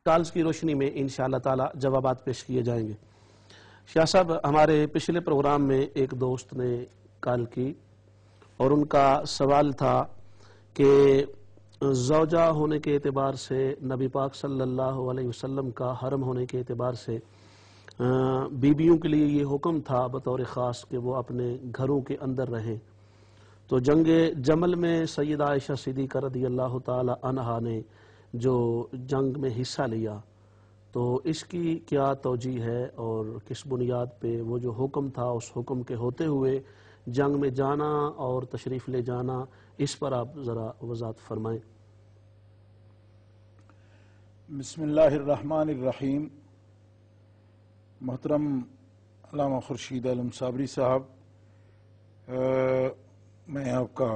Calls کی روشنی میں انشاءاللہ تعالی جوابات پیش کیے جائیں گے۔ شاہ صاحب، ہمارے پچھلے پروگرام میں ایک دوست نے کال کی اور ان کا سوال تھا کہ زوجہ ہونے کے اعتبار سے، نبی پاک صلی اللہ علیہ وسلم کا حرم ہونے کے اعتبار سے بیویوں کے لیے یہ حکم تھا بطور خاص کہ وہ اپنے گھروں کے اندر رہیں، تو جنگ جمل میں سیدہ عائشہ صدیقہ رضی اللہ تعالی عنہا نے جو جنگ میں حصہ لیا، تو اس کی کیا توجیہ ہے اور کس بنیاد پہ وہ جو حکم تھا اس حکم کے ہوتے ہوئے جنگ میں جانا اور تشریف لے جانا، اس پر آپ ذرا وضاحت فرمائیں۔ بسم اللہ الرحمن الرحیم۔ محترم علامہ خورشید عالم صابری صاحب، میں آپ کا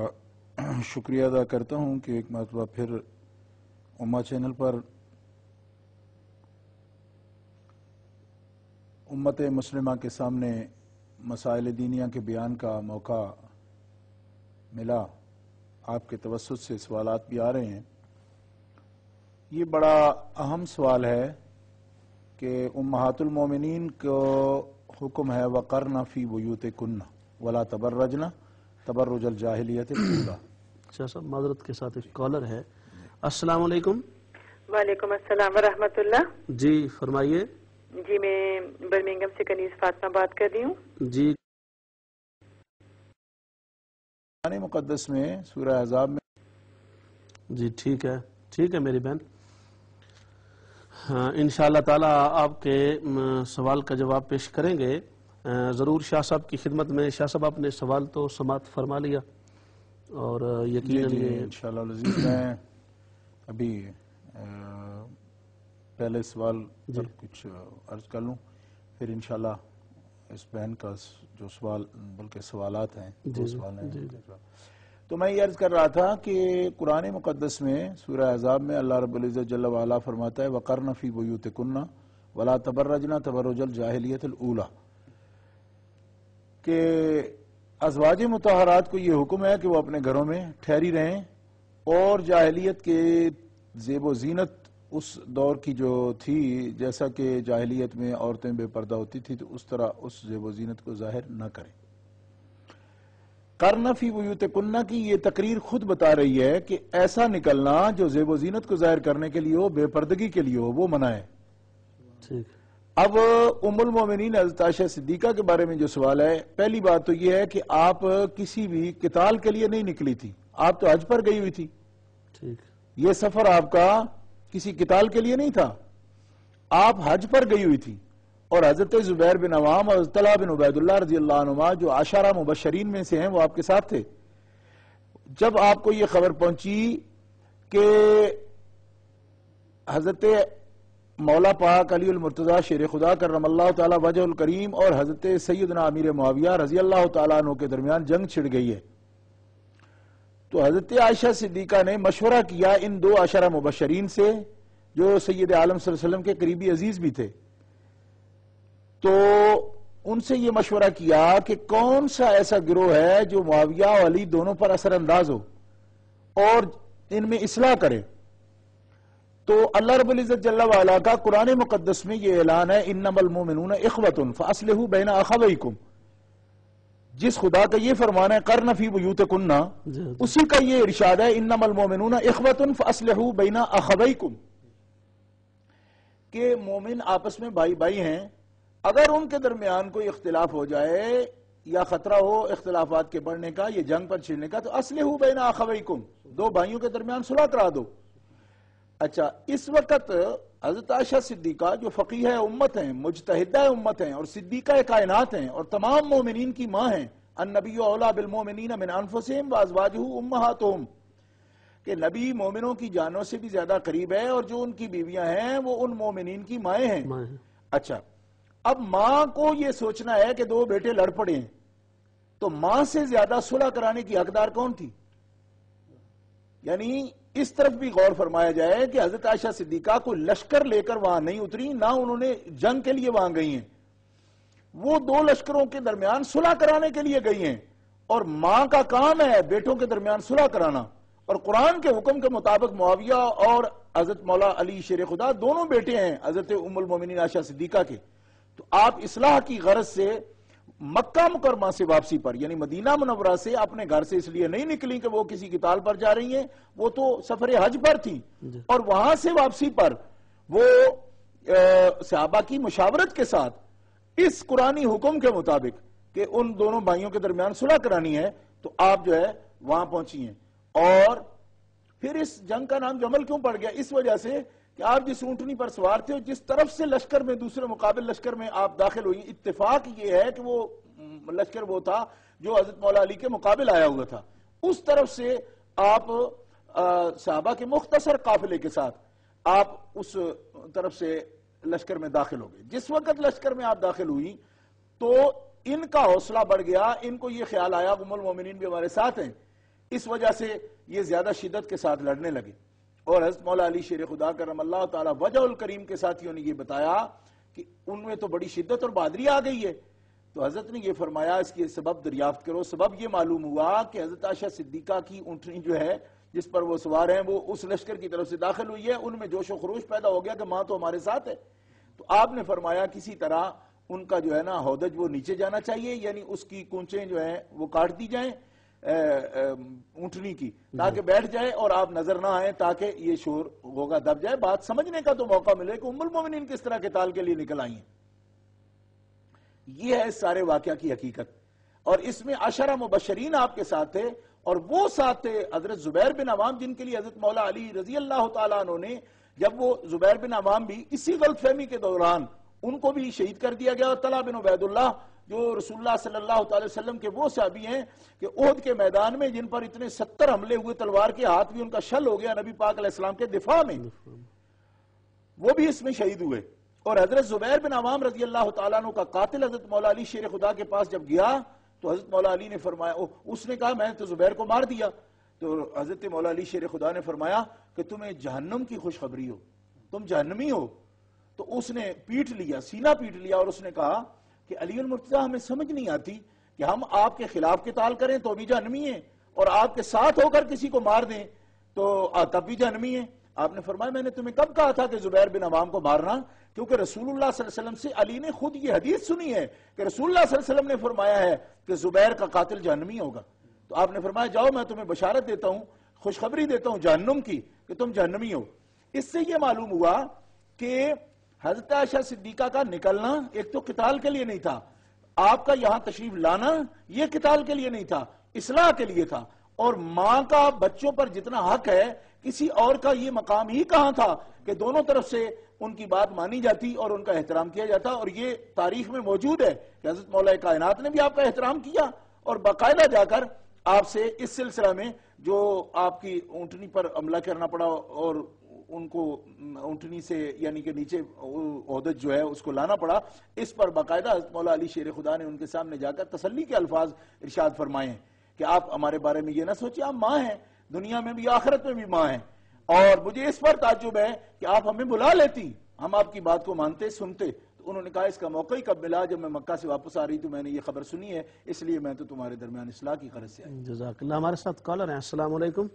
شکریہ ادا کرتا ہوں کہ ایک مرتبہ پھر امہ چینل پر امت مسلمہ کے سامنے مسائل دینیہ کے بیان کا موقع ملا۔ آپ کے توسط سے سوالات بھی آ رہے ہیں۔ یہ بڑا اہم سوال ہے کہ امہات المومنین کو حکم ہے وَقَرْنَ فِي بُيُوتِكُنَّ وَلَا تَبَرَّجْنَ تَبَرُّجَ الْجَاهِلِيَّةِ الْأُولَىٰ۔ شاہ صاحب، معذرت کے ساتھ ایک کالر ہے۔ السلام علیکم۔ وعلیکم السلام ورحمۃ اللہ۔ جی فرمائیے۔ جی میں برمنگھم سے کنیز فاطمہ بات کر رہی ہوں۔ جی قرآن مقدس میں سورہ احزاب میں جی ٹھیک ہے میری بہن، انشاءاللہ تعالی آپ کے سوال کا جواب پیش کریں گے ضرور شاہ صاحب کی خدمت میں۔ شاہ صاحب، آپ نے سوال تو سماعت فرما لیا اور یقیناً جی انشاءاللہ العزیز میں ابھی پہلے سوال پر کچھ عرض کر لوں، پھر انشاءاللہ اس بہن کا جو سوال بلکہ سوالات ہیں دو سوال ہیں تو میں یہ عرض کر رہا تھا کہ قرآن مقدس میں سورہ احزاب میں اللہ رب العزت جل وعلا فرماتا ہے وَقَرْنَ فِي بُيُوتِكُنَّ وَلَا تَبَرَّجْنَ تَبَرُّجَ الْجَاهِلِيَّةِ الْأُولَىٰ، کہ ازواج مطہرات کو یہ حکم ہے کہ وہ اپنے گھروں میں ٹھہری رہیں اور جاہلیت کے زیب و زینت اس دور کی جو تھی، جیسا کہ جاہلیت میں عورتیں بے پردہ ہوتی تھی تو اس طرح اس زیب و زینت کو ظاہر نہ کریں۔ قرن فی بیوتکن کی یہ تقریر خود بتا رہی ہے کہ ایسا نکلنا جو زیب و زینت کو ظاہر کرنے کے لیے ہو، بے پردگی کے لیے ہو، وہ منع ہے۔ اب ام المومنین حضرت عائشہ صدیقہ کے بارے میں جو سوال ہے، پہلی بات تو یہ ہے کہ آپ کسی بھی قتال کے لیے نہیں نکلی تھی، آپ تو حج پر گئی ہوئی تھی۔ یہ سفر آپ کا کسی قتال کے لیے نہیں تھا، آپ حج پر گئی ہوئی تھی، اور حضرت زبیر بن عوام اور حضرت طلحہ بن عبید اللہ رضی اللہ عنہما جو عشرہ مبشرین میں سے ہیں وہ آپ کے ساتھ تھے۔ جب آپ کو یہ خبر پہنچی کہ حضرت مولا پاک علی المرتضی شیر خدا کرم اللہ تعالی وجہ الکریم اور حضرت سیدنا امیر معاویہ رضی اللہ تعالیٰ عنہ کے درمیان جنگ چھڑ گئی ہے، تو حضرت عائشہ صدیقہ نے مشورہ کیا ان دو عشرہ مبشرین سے جو سید عالم صلی اللہ علیہ وسلم کے قریبی عزیز بھی تھے، تو ان سے یہ مشورہ کیا کہ کون سا ایسا گروہ ہے جو معاویہ اور علی دونوں پر اثر انداز ہو اور ان میں اصلاح کرے۔ تو اللہ رب العزت جل وعلا کا قرآن مقدس میں یہ اعلان ہے انما المؤمنون اخوۃ فاصلحوا بین اخویکم، جس خدا کا یہ فرمان ہے قرن فی بیوتکن، اسی کا یہ ارشاد ہے انما المؤمنون اخوۃ فاصلحوا بین اخویکم، کہ مومن آپس میں بھائی بھائی ہیں، اگر ان کے درمیان کوئی اختلاف ہو جائے یا خطرہ ہو اختلافات کے بڑھنے کا، یہ جنگ پر چھڑنے کا، تو اصلحوا بین اخویکم، دو بھائیوں کے درمیان صلح کرا دو۔ اچھا، اس وقت حضرت عائشہ صدیقہ جو فقیہ امت ہیں، مجتہدہ امت ہیں اور صدیقہ کائنات ہیں اور تمام مومنین کی ماں ہیں، النبی اولیٰ بالمومنین من انفسہم وازواجہ امہاتہم، کہ نبی مومنوں کی جانوں سے بھی زیادہ قریب ہے اور جو ان کی بیویاں ہیں وہ ان مومنین کی مائیں ہیں۔ اچھا، اب ماں کو یہ سوچنا ہے کہ دو بیٹے لڑ پڑے ہیں، تو ماں سے زیادہ صلح کرانے کی حقدار کون تھی؟ یعنی اس طرف بھی غور فرمایا جائے کہ حضرت عائشہ صدیقہ کو لشکر لے کر وہاں نہیں اتری، نہ انہوں نے جنگ کے لیے وہاں گئی ہیں، وہ دو لشکروں کے درمیان صلح کرانے کے لیے گئی ہیں، اور ماں کا کام ہے بیٹوں کے درمیان صلح کرانا، اور قرآن کے حکم کے مطابق معاویہ اور حضرت مولا علی شیر خدا دونوں بیٹے ہیں حضرت ام المومنین عائشہ صدیقہ کے. تو آپ اصلاح کی غرض سے مکہ مکرمہ سے واپسی پر یعنی مدینہ منورہ سے اپنے گھر سے اس لیے نہیں نکلی کہ وہ کسی قتال پر جا رہی ہیں, وہ تو سفر حج پر تھی, اور وہاں سے واپسی پر وہ صحابہ کی مشاورت کے ساتھ اس قرآنی حکم کے مطابق کہ ان دونوں بھائیوں کے درمیان صلح کرانی ہے, تو آپ جو ہے وہاں پہنچی ہیں. اور پھر اس جنگ کا نام جمل کیوں پڑ گیا؟ اس وجہ سے کہ آپ جس اونٹنی پر سوار تھے, جس طرف سے لشکر میں دوسرے مقابل لشکر میں آپ داخل ہوئی, اتفاق یہ ہے کہ وہ لشکر وہ تھا جو حضرت مولا علی کے مقابل آیا ہوا تھا, اس طرف سے آپ صحابہ کے مختصر قافلے کے ساتھ آپ اس طرف سے لشکر میں داخل ہو گئے. جس وقت لشکر میں آپ داخل ہوئی تو ان کا حوصلہ بڑھ گیا, ان کو یہ خیال آیا ام المومنین بھی ہمارے ساتھ ہیں, اس وجہ سے یہ زیادہ شدت کے ساتھ لڑنے لگے. اور حضرت مولا علی شیر خدا کرم اللہ تعالی وجہ الکریم کے ساتھیوں نے یہ بتایا کہ ان میں تو بڑی شدت اور بہادری آ گئی ہے. تو حضرت نے یہ فرمایا اس کی سبب دریافت کرو. سبب یہ معلوم ہوا کہ حضرت عائشہ صدیقہ کی اونٹنی جو ہے جس پر وہ سوار ہیں وہ اس لشکر کی طرف سے داخل ہوئی ہے, ان میں جوش و خروش پیدا ہو گیا کہ ماں تو ہمارے ساتھ ہے. تو آپ نے فرمایا کسی طرح ان کا جو ہے نا ہودج وہ نیچے جانا چاہیے, یعنی اس کی کونچیں جو ہیں وہ کاٹ دی جائیں اونٹنی کی, تاکہ بیٹھ جائے اور آپ نظر نہ آئیں, تاکہ یہ شور ہوگا دب جائے, بات سمجھنے کا تو موقع ملے کہ ام المومنین کس طرح قتال کے لیے نکل آئی ہیں. یہ ہے اس سارے واقعہ کی حقیقت. اور اس میں عشرہ مبشرین آپ کے ساتھ تھے, اور وہ ساتھ تھے حضرت زبیر بن عوام, جن کے لیے حضرت مولا علی رضی اللہ تعالیٰ عنہ نے, جب وہ زبیر بن عوام بھی اسی غلط فہمی کے دوران ان کو بھی شہید کر دیا گیا. اور طلحہ بن عبید اللہ جو رسول اللہ صلی اللہ تعالی وسلم کے وہ صحابی ہیں کہ احد کے میدان میں جن پر اتنے 70 حملے ہوئے, تلوار کے ہاتھ بھی ان کا شل ہو گیا نبی پاک علیہ السلام کے دفاع میں, وہ بھی اس میں شہید ہوئے. اور حضرت زبیر بن عوام رضی اللہ تعالیٰ عنہ کا قاتل حضرت مولا علی شیر خدا کے پاس جب گیا تو حضرت مولا علی نے فرمایا, اس نے کہا میں تو زبیر کو مار دیا. تو حضرت مولا علی شیر خدا نے فرمایا کہ تمہیں جہنم کی خوشخبری ہو, تم جہنمی ہو. تو اس نے پیٹ لیا, سینہ پیٹ لیا, اور اس نے کہا کہ علی المرتضی ہمیں سمجھ نہیں آتی کہ ہم آپ کے خلاف قتال کریں تو بھی جہنمی ہیں, اور آپ کے ساتھ ہو کر کسی کو مار دیں تو تب بھی جہنمی ہیں. آپ نے فرمایا میں نے تمہیں کب کہا تھا کہ زبیر بن عوام کو مارنا؟ کیونکہ رسول اللہ صلی اللہ علیہ وسلم سے علی نے خود یہ حدیث سنی ہے کہ رسول اللہ صلی اللہ علیہ وسلم نے فرمایا ہے کہ زبیر کا قاتل جہنمی ہوگا. تو آپ نے فرمایا جاؤ میں تمہیں بشارت دیتا ہوں, خوشخبری دیتا ہوں جہنم کی کہ تم جہنمی ہو. اس سے یہ معلوم ہوا کہ حضرت عائشہ صدیقہ کا نکلنا ایک تو قتال کے لیے نہیں تھا, آپ کا یہاں تشریف لانا یہ قتال کے لیے نہیں تھا, اصلاح کے لیے تھا. اور ماں کا بچوں پر جتنا حق ہے کسی اور کا یہ مقام ہی کہاں تھا کہ دونوں طرف سے ان کی بات مانی جاتی اور ان کا احترام کیا جاتا. اور یہ تاریخ میں موجود ہے کہ حضرت مولا کائنات نے بھی آپ کا احترام کیا, اور باقاعدہ جا کر آپ سے اس سلسلہ میں جو آپ کی اونٹنی پر حملہ کرنا پڑا اور ان کو اونٹنی سے یعنی کہ نیچے عہدت جو ہے اس کو لانا پڑا, اس پر باقاعدہ حضرت مولا علی شیر خدا نے ان کے سامنے جا کر تسلی کے الفاظ ارشاد فرمائے ہیں کہ آپ ہمارے بارے میں یہ نہ سوچیں, آپ ماں ہیں, دنیا میں بھی آخرت میں بھی ماں ہیں. اور مجھے اس پر تعجب ہے کہ آپ ہمیں بلا لیتی, ہم آپ کی بات کو مانتے سنتے. تو انہوں نے کہا اس کا موقع ہی کب ملا, جب میں مکہ سے واپس آ رہی تو میں نے یہ خبر سنی ہے, اس لیے میں تو تمہارے درمیان اصلاح کی غرض سے آئی. جزاک اللہ. ہمارے ساتھ کالر ہیں, السلام علیکم.